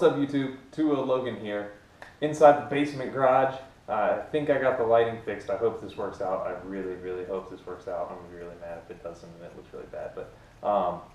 What's up YouTube? 2 Logan here, inside the basement garage. I think I got the lighting fixed. I hope this works out. I really hope this works out. I'm gonna be really mad if it doesn't and it looks really bad. But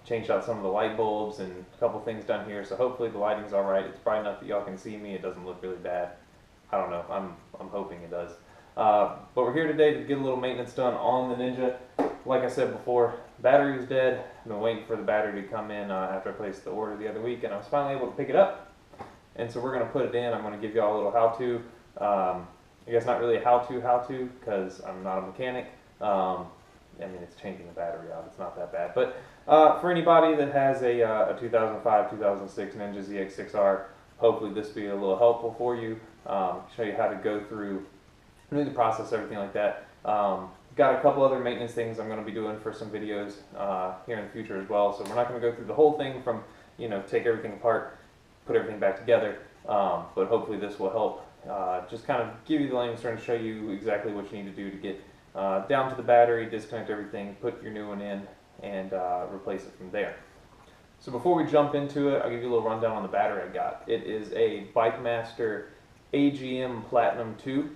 changed out some of the light bulbs and a couple things done here, so hopefully the lighting's alright. It's bright enough that y'all can see me. It doesn't look really bad. I don't know. I'm hoping it does. But we're here today to get a little maintenance done on the Ninja. Like I said before, battery was dead. I've been waiting for the battery to come in after I placed the order the other week, and I was finally able to pick it up. And so we're going to put it in. I'm going to give y'all a little how-to. I guess not really a how-to, because I'm not a mechanic. I mean, it's changing the battery out. It's not that bad. But for anybody that has a 2005, 2006 Ninja ZX6R, hopefully this will be a little helpful for you. Show you how to go through the process, everything like that. Got a couple other maintenance things I'm going to be doing for some videos here in the future as well. So we're not going to go through the whole thing from, take everything apart, put everything back together. But hopefully this will help just kind of give you the layman's terms, show you exactly what you need to do to get down to the battery, disconnect everything, put your new one in, and replace it from there. So before we jump into it, I'll give you a little rundown on the battery I got. It is a BikeMaster AGM Platinum 2.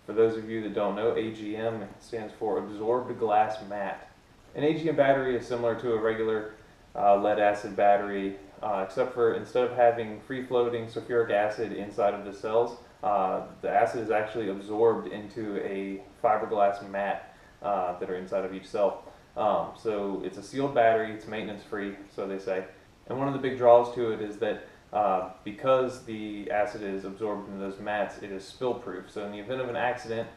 For those of you that don't know, AGM stands for Absorbed Glass Matte. An AGM battery is similar to a regular lead acid battery, except for instead of having free-floating sulfuric acid inside of the cells, the acid is actually absorbed into a fiberglass mat that are inside of each cell. So it's a sealed battery, it's maintenance-free, so they say. And one of the big draws to it is that because the acid is absorbed into those mats, it is spill-proof. So in the event of an accident,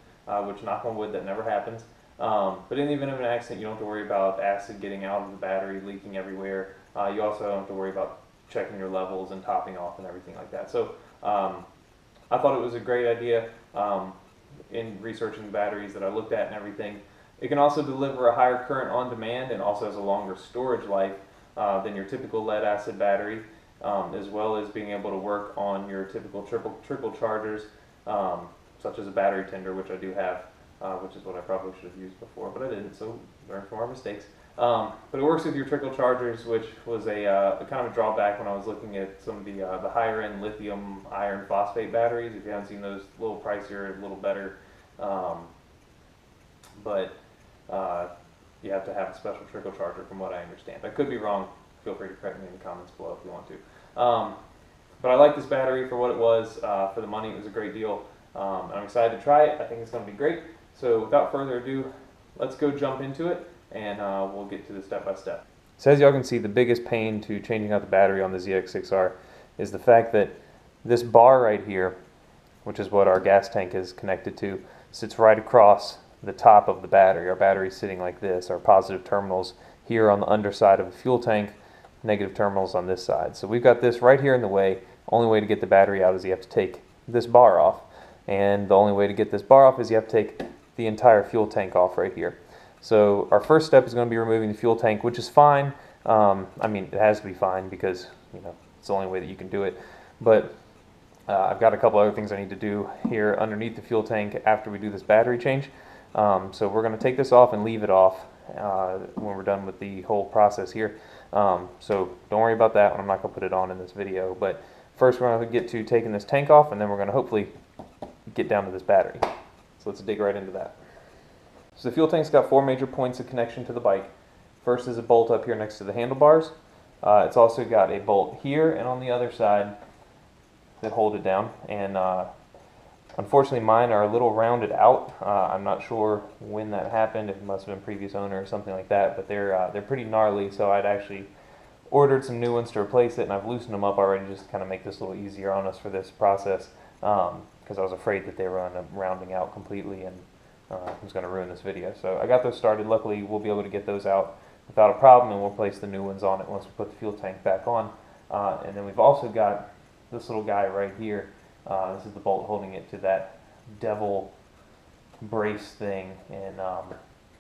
which knock on wood, that never happens, but in the event of an accident, you don't have to worry about acid getting out of the battery, leaking everywhere. You also don't have to worry about checking your levels and topping off and everything like that. So I thought it was a great idea in researching the batteries that I looked at and everything. It can also deliver a higher current on demand and also has a longer storage life than your typical lead acid battery. As well as being able to work on your typical trickle chargers, such as a battery tender, which I do have, which is what I probably should have used before, but I didn't, so learn from our mistakes. But it works with your trickle chargers, which was a kind of a drawback when I was looking at some of the higher end lithium iron phosphate batteries. If you haven't seen those, a little pricier, a little better, but you have to have a special trickle charger from what I understand. I could be wrong. Feel free to correct me in the comments below if you want to. But I like this battery for what it was. For the money, it was a great deal. I'm excited to try it. I think it's going to be great. So without further ado, let's go jump into it, and we'll get to the step by step. So as y'all can see, the biggest pain to changing out the battery on the ZX6R is the fact that this bar right here, which is what our gas tank is connected to, sits right across the top of the battery. Our battery is sitting like this. Our positive terminals here on the underside of the fuel tank, negative terminals on this side. So we've got this right here in the way. Only way to get the battery out is you have to take this bar off. And the only way to get this bar off is you have to take the entire fuel tank off right here. So our first step is going to be removing the fuel tank, which is fine. I mean, it has to be fine because, it's the only way that you can do it. But I've got a couple other things I need to do here underneath the fuel tank after we do this battery change. So we're going to take this off and leave it off when we're done with the whole process here. So don't worry about that one. I'm not going to put it on in this video. But first we're going to get to taking this tank off, and then we're going to hopefully get down to this battery. So let's dig right into that. So the fuel tank's got 4 major points of connection to the bike. First is a bolt up here next to the handlebars. It's also got a bolt here and on the other side that hold it down. And unfortunately mine are a little rounded out. I'm not sure when that happened. It must have been previous owner or something like that, but they're pretty gnarly, so I'd actually ordered some new ones to replace it, and I've loosened them up already just to kind of make this a little easier on us for this process, because I was afraid that they were rounding out completely and it was going to ruin this video. So I got those started. Luckily we'll be able to get those out without a problem, and we'll place the new ones on it once we put the fuel tank back on. And then we've also got this little guy right here. This is the bolt holding it to that devil brace thing, and I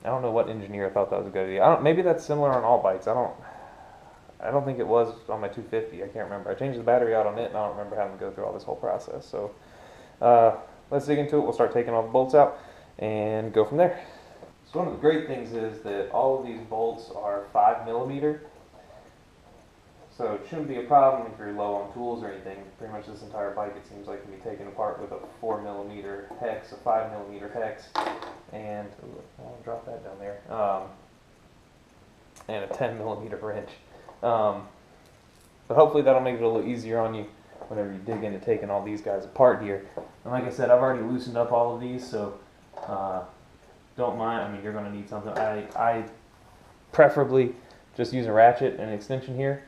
don't know what engineer thought that was a good idea. Maybe that's similar on all bikes. I don't think it was on my 250. I can't remember. I changed the battery out on it, and I don't remember having to go through all this whole process. So let's dig into it. We'll start taking all the bolts out and go from there. So one of the great things is that all of these bolts are 5mm. So it shouldn't be a problem if you're low on tools or anything. Pretty much this entire bike, it seems like, can be taken apart with a 4mm hex, a 5mm hex, and I'll drop that down there, and a 10mm wrench. But hopefully that'll make it a little easier on you whenever you dig into taking all these guys apart here. And like I said, I've already loosened up all of these, so don't mind. I mean, you're going to need something. I preferably just use a ratchet and an extension here,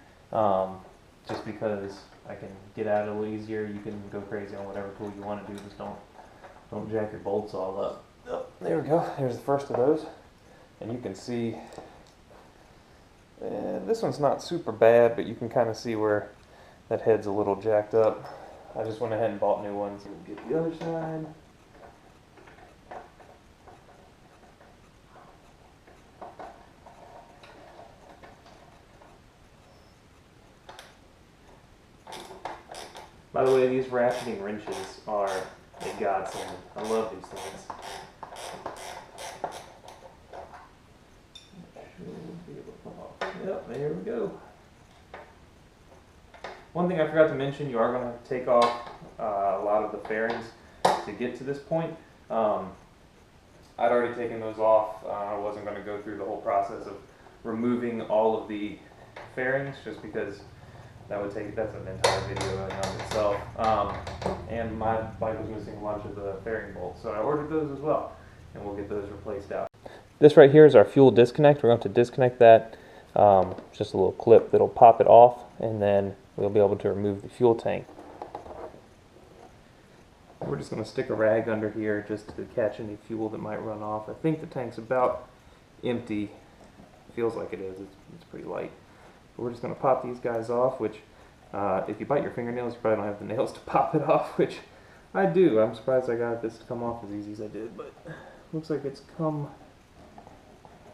just because I can get at it a little easier. You can go crazy on whatever tool you want to do. Just don't jack your bolts all up. Oh, there we go. There's the first of those, and you can see this one's not super bad, but you can kind of see where that head's a little jacked up. I just went ahead and bought new ones. We'll get the other side. By the way, these ratcheting wrenches are a godsend. I love these things. Should be able to come off. Yep, there we go. One thing I forgot to mention, you are going to have to take off a lot of the fairings to get to this point. I'd already taken those off. I wasn't going to go through the whole process of removing all of the fairings just because that's an entire video in and of itself. And my bike was missing a bunch of the fairing bolts, so I ordered those as well, and we'll get those replaced out. This right here is our fuel disconnect. We're going to disconnect that. Just a little clip that'll pop it off, and then we'll be able to remove the fuel tank. We're just going to stick a rag under here just to catch any fuel that might run off. I think the tank's about empty. Feels like it is. It's pretty light. But we're just going to pop these guys off, which if you bite your fingernails, you probably don't have the nails to pop it off, which I do. I'm surprised I got this to come off as easy as I did, but looks like it's come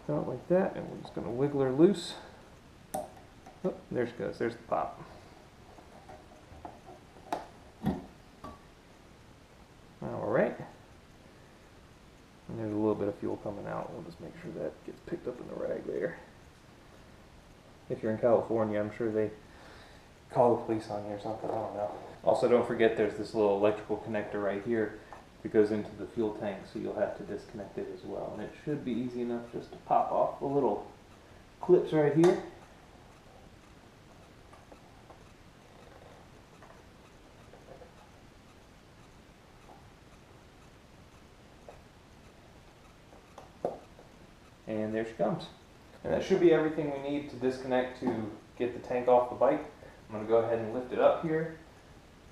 out like that, and we're just going to wiggle her loose. Oh, there she goes. There's the pop. Alright. And there's a little bit of fuel coming out. We'll just make sure that gets picked up in the rag there. If you're in California, I'm sure they call the police on you or something. I don't know. Also, don't forget there's this little electrical connector right here that goes into the fuel tank, so you'll have to disconnect it as well. And it should be easy enough just to pop off the little clips right here. And there she comes. And that should be everything we need to disconnect to get the tank off the bike. I'm going to go ahead and lift it up here.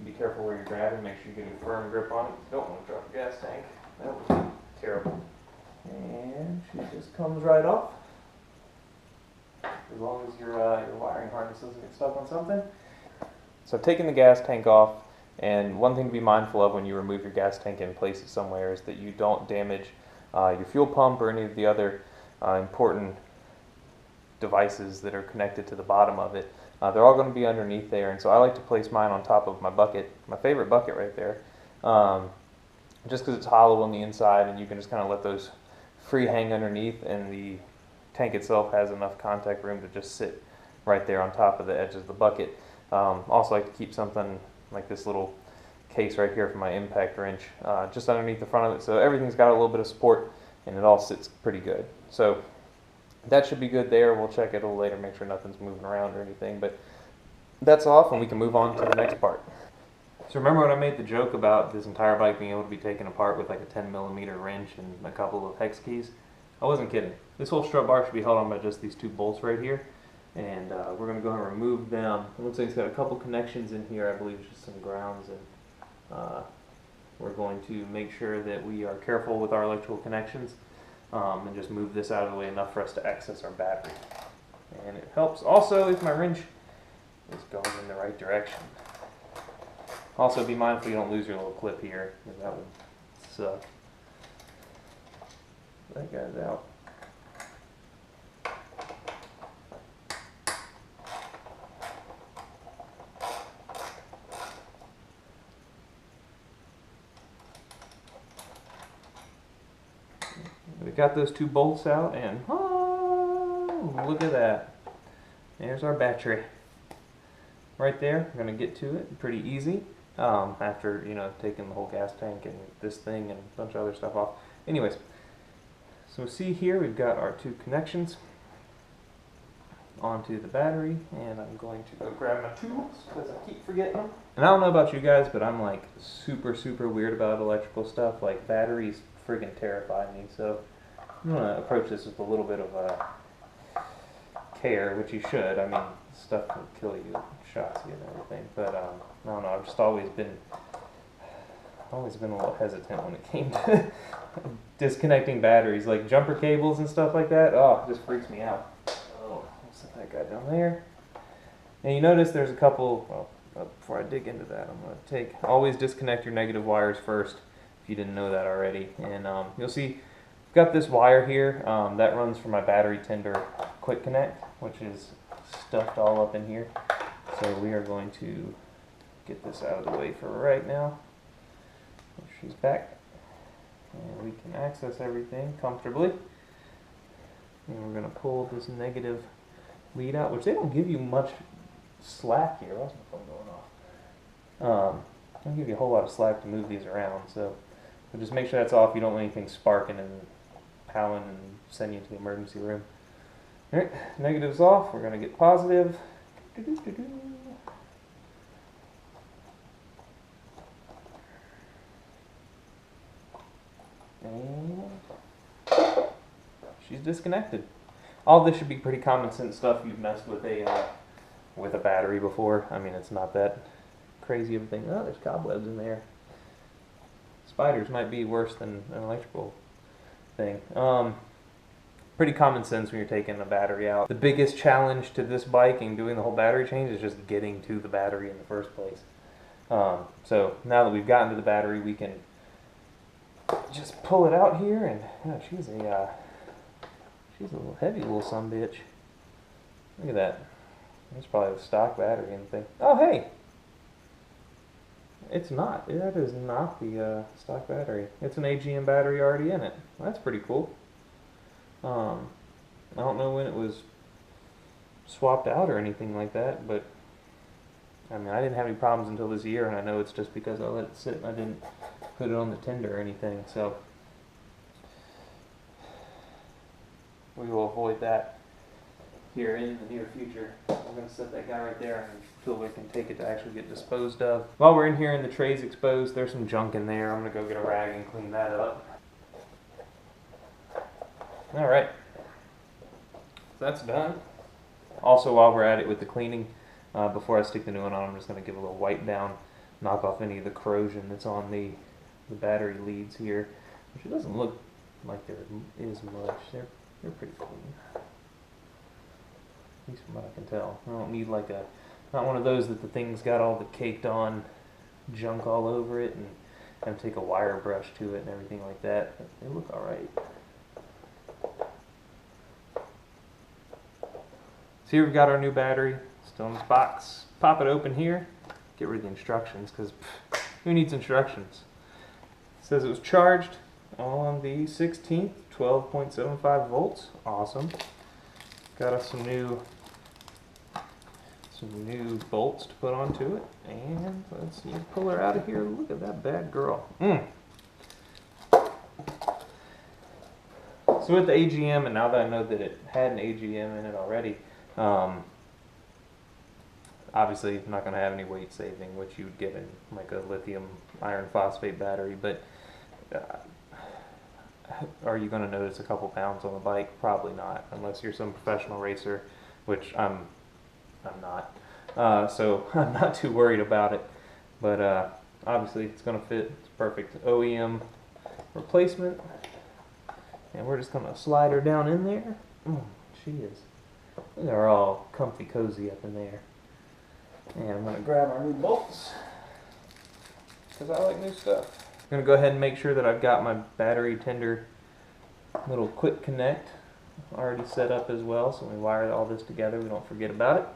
Be careful where you're grabbing. Make sure you get a firm grip on it. You don't want to drop the gas tank. That would be terrible. And she just comes right off. As long as your wiring harness doesn't get stuck on something. So I've taken the gas tank off. And one thing to be mindful of when you remove your gas tank and place it somewhere is that you don't damage your fuel pump or any of the other important devices that are connected to the bottom of it. They're all going to be underneath there, and so I like to place mine on top of my bucket, my favorite bucket right there, just because it's hollow on the inside and you can just kind of let those free hang underneath, and the tank itself has enough contact room to just sit right there on top of the edge of the bucket. Also like to keep something like this little case right here for my impact wrench just underneath the front of it, so everything's got a little bit of support and it all sits pretty good. So that should be good there. We'll check it a little later, make sure nothing's moving around or anything, but that's off and we can move on to the next part. So remember when I made the joke about this entire bike being able to be taken apart with like a 10mm wrench and a couple of hex keys? I wasn't kidding. This whole strut bar should be held on by just these two bolts right here, and we're going to go ahead and remove them. It looks like it's got a couple connections in here. I believe it's just some grounds, and we're going to make sure that we are careful with our electrical connections. And just move this out of the way enough for us to access our battery. And it helps also if my wrench is going in the right direction. Also be mindful you don't lose your little clip here, because that would suck. That guy's out. We got those two bolts out, and oh, look at that. There's our battery. right there. We're going to get to it pretty easy after, you know, taking the whole gas tank and this thing and a bunch of other stuff off. Anyways, so see here we've got our two connections onto the battery, and I'm going to go grab my tools because I keep forgetting them. And I don't know about you guys, but I'm like super weird about electrical stuff. Like batteries friggin' terrify me, so I'm going to approach this with a little bit of care, which you should. I mean, stuff can kill you, shocks you and everything, but I don't know, I've just always been a little hesitant when it came to disconnecting batteries, like jumper cables and stuff like that. Oh, it just freaks me out. Oh, I'll set that guy down there. And you notice there's a couple, well, before I dig into that, I'm going to always disconnect your negative wires first, if you didn't know that already. And you'll see, I've got this wire here, that runs from my battery tender quick connect, which is stuffed all up in here. So we are going to get this out of the way for right now. She's back, and we can access everything comfortably. And we're going to pull this negative lead out, which they don't give you much slack here. What's my phone going off? They don't give you a whole lot of slack to move these around, so just make sure that's off. You don't want anything sparking and powing and send you to the emergency room. All right, negative's off. We're going to get positive. And she's disconnected. All this should be pretty common sense stuff. You've messed with a battery before. I mean, it's not that crazy of a thing. Oh, there's cobwebs in there. Spiders might be worse than an electrical thing. Pretty common sense when you're taking a battery out. The biggest challenge to this bike and doing the whole battery change is just getting to the battery in the first place. So now that we've gotten to the battery, we can just pull it out here, and yeah, she's a little heavy little sumbitch. Look at that. That's probably a stock battery and thing. Oh hey, it's not. That is not the stock battery. It's an AGM battery already in it. That's pretty cool. I don't know when it was swapped out or anything like that, but I mean, I didn't have any problems until this year, and I know it's just because I let it sit and I didn't put it on the tender or anything, so we will avoid that here in the near future. I'm going to set that guy right there until we can take it to actually get disposed of. While we're in here and the tray's exposed, there's some junk in there. I'm going to go get a rag and clean that up. Alright, so that's done. Also, while we're at it with the cleaning, before I stick the new one on, I'm just going to give a little wipe down, knock off any of the corrosion that's on the battery leads here, which it doesn't look like there is much. They're pretty clean, at least from what I can tell. I don't need like not one of those that the thing's got all the caked on junk all over it and take a wire brush to it and everything like that. But they look alright. So here we've got our new battery, still in this box. Pop it open here, get rid of the instructions, because who needs instructions? It says it was charged on the 16th, 12.75 volts. Awesome. Got us some new bolts to put onto it, and let's see, pull her out of here. Look at that bad girl. So with the AGM, and now that I know that it had an AGM in it already, obviously I'm not going to have any weight saving, which you would get in like a lithium iron phosphate battery, but are you going to notice a couple pounds on the bike? Probably not, unless you're some professional racer, which I'm not. So I'm not too worried about it, but obviously it's going to fit. It's perfect OEM replacement, and we're just going to slide her down in there. She is. They're all comfy cozy up in there. And I'm going to grab our new bolts, because I like new stuff. I'm going to go ahead and make sure that I've got my battery tender little quick connect already set up as well, so when we wire all this together we don't forget about it.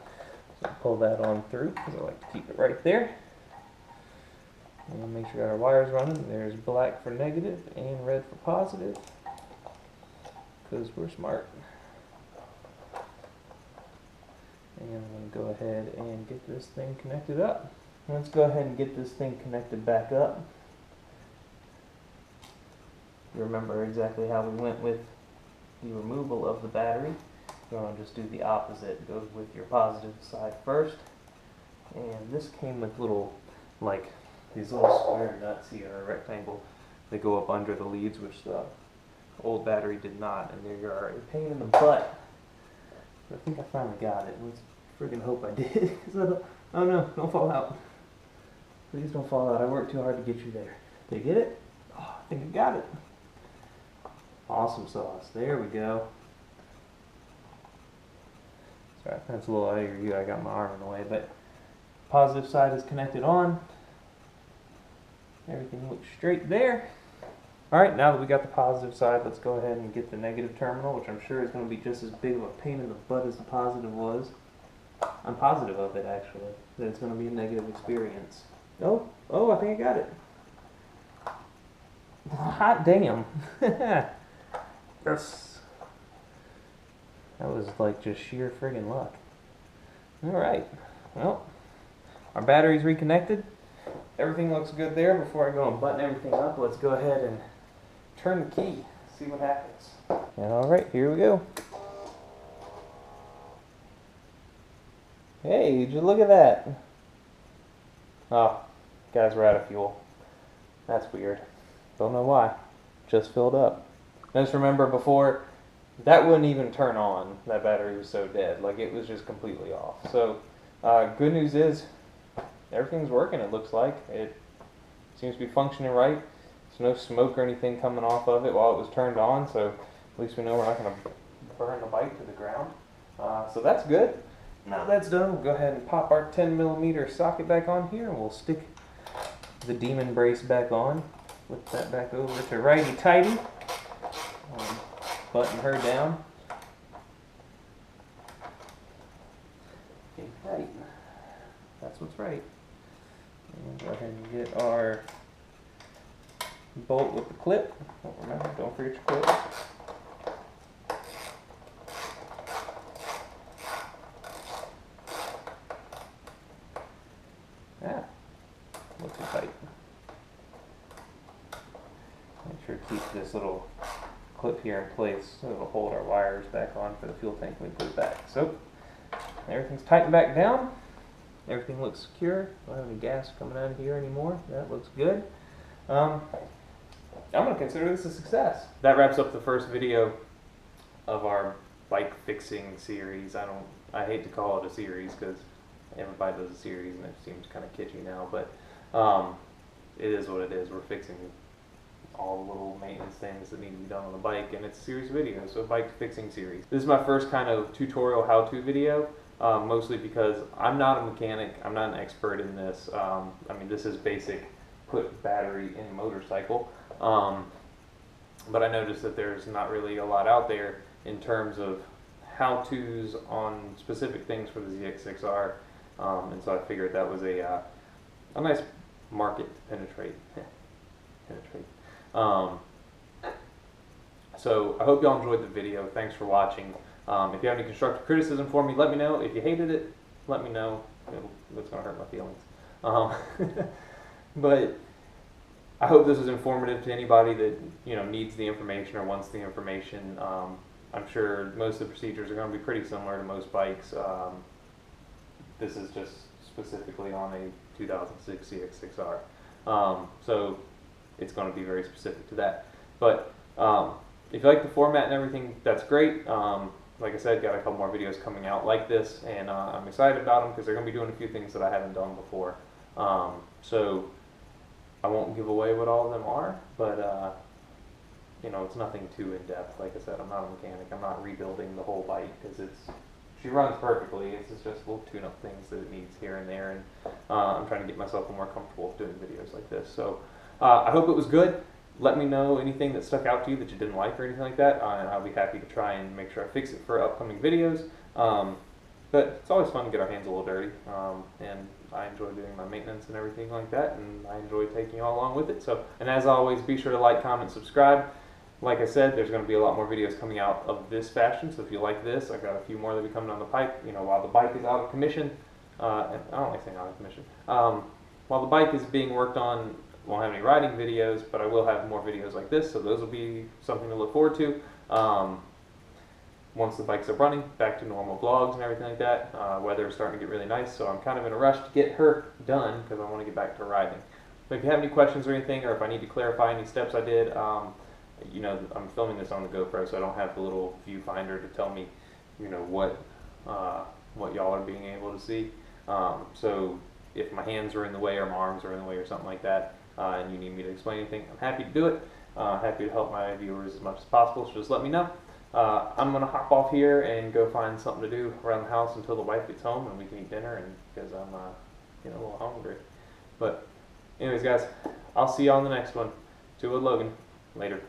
So pull that on through, because I like to keep it right there. And make sure our wires running. There's black for negative and red for positive, because we're smart. And I'm going to go ahead and get this thing connected up. Let's go ahead and get this thing connected back up. You remember exactly how we went with the removal of the battery. You're going to just do the opposite. Go with your positive side first. And this came with little, like, these little square nuts here, a rectangle. They go up under the leads, which the old battery did not. And they are a pain in the butt. But I think I finally got it. Let's friggin' hope I did. Oh no, don't fall out. Please don't fall out. I worked too hard to get you there. Did you get it? Oh, I think I got it. Awesome sauce. There we go. Sorry, that's a little out of your view. I got my arm in the way, but positive side is connected on. Everything looks straight there. Alright, now that we got the positive side, let's go ahead and get the negative terminal, which I'm sure is going to be just as big of a pain in the butt as the positive was. I'm positive of it, actually, that it's going to be a negative experience. Oh, I think I got it. Hot damn. Yes. That was like just sheer friggin' luck. Alright, well, our battery's reconnected. Everything looks good there. Before I go and button everything up, let's go ahead and turn the key, see what happens. Alright, here we go. Hey, did you look at that? Oh, guys, we're out of fuel. That's weird. Don't know why. Just filled up. Just remember before, that wouldn't even turn on. That battery was so dead. Like, it was just completely off. So, good news is, everything's working, it looks like. It seems to be functioning right. There's no smoke or anything coming off of it while it was turned on, so at least we know we're not going to burn the bike to the ground. So that's good. Now that's done, we'll go ahead and pop our 10mm socket back on here, and we'll stick the demon brace back on. Flip that back over to righty-tighty. Button her down. Okay, right. That's what's right. And go ahead and get our bolt with the clip. Remember, don't forget your clip. Ah, looks too tight. Make sure to keep this little clip here in place so it'll hold our wires back on for the fuel tank when we put it back. So, everything's tightened back down. Everything looks secure. Don't have any gas coming out of here anymore. That looks good. I'm going to consider this a success. That wraps up the first video of our bike fixing series. I hate to call it a series because everybody does a series and it seems kind of kitschy now, but it is what it is. We're fixing all the little maintenance things that need to be done on the bike, and it's a series of videos, so a bike fixing series. This is my first kind of tutorial how-to video, mostly because I'm not a mechanic, I'm not an expert in this. I mean, this is basic put battery in a motorcycle, but I noticed that there's not really a lot out there in terms of how-tos on specific things for the ZX6R, and so I figured that was a nice market to penetrate. So I hope y'all enjoyed the video. Thanks for watching. If you have any constructive criticism for me, let me know. If you hated it, let me know. That's going to hurt my feelings. But I hope this was informative to anybody that needs the information or wants the information. I'm sure most of the procedures are going to be pretty similar to most bikes. This is just specifically on a 2006 ZX6R. So it's going to be very specific to that. But if you like the format and everything, that's great. Like I said, got a couple more videos coming out like this, and I'm excited about them because they're going to be doing a few things that I haven't done before. So I won't give away what all of them are, but it's nothing too in-depth. Like I said, I'm not a mechanic. I'm not rebuilding the whole bike because she runs perfectly. It's just little tune-up things that it needs here and there, and I'm trying to get myself more comfortable doing videos like this. So I hope it was good. Let me know anything that stuck out to you that you didn't like or anything like that. I'll be happy to try and make sure I fix it for upcoming videos. But it's always fun to get our hands a little dirty, and I enjoy doing my maintenance and everything like that, and I enjoy taking you all along with it. So, and as always, be sure to like, comment, subscribe. Like I said, there's going to be a lot more videos coming out of this fashion, so if you like this, I've got a few more that will be coming down the pipe, you know, while the bike is out of commission. And I don't like saying out of commission. While the bike is being worked on, I won't have any riding videos, but I will have more videos like this, so those will be something to look forward to. Once the bike's up running, back to normal vlogs and everything like that. Weather is starting to get really nice, so I'm kind of in a rush to get her done because I want to get back to riding. But if you have any questions or anything, or if I need to clarify any steps I did, you know, I'm filming this on the GoPro, so I don't have the little viewfinder to tell me, you know, what y'all are being able to see. So if my hands are in the way or my arms are in the way or something like that, and you need me to explain anything, I'm happy to do it. Happy to help my viewers as much as possible, so just let me know. I'm going to hop off here and go find something to do around the house until the wife gets home and we can eat dinner, and because I'm getting a little hungry. But anyways, guys, I'll see you on the next one. To Logan. Later.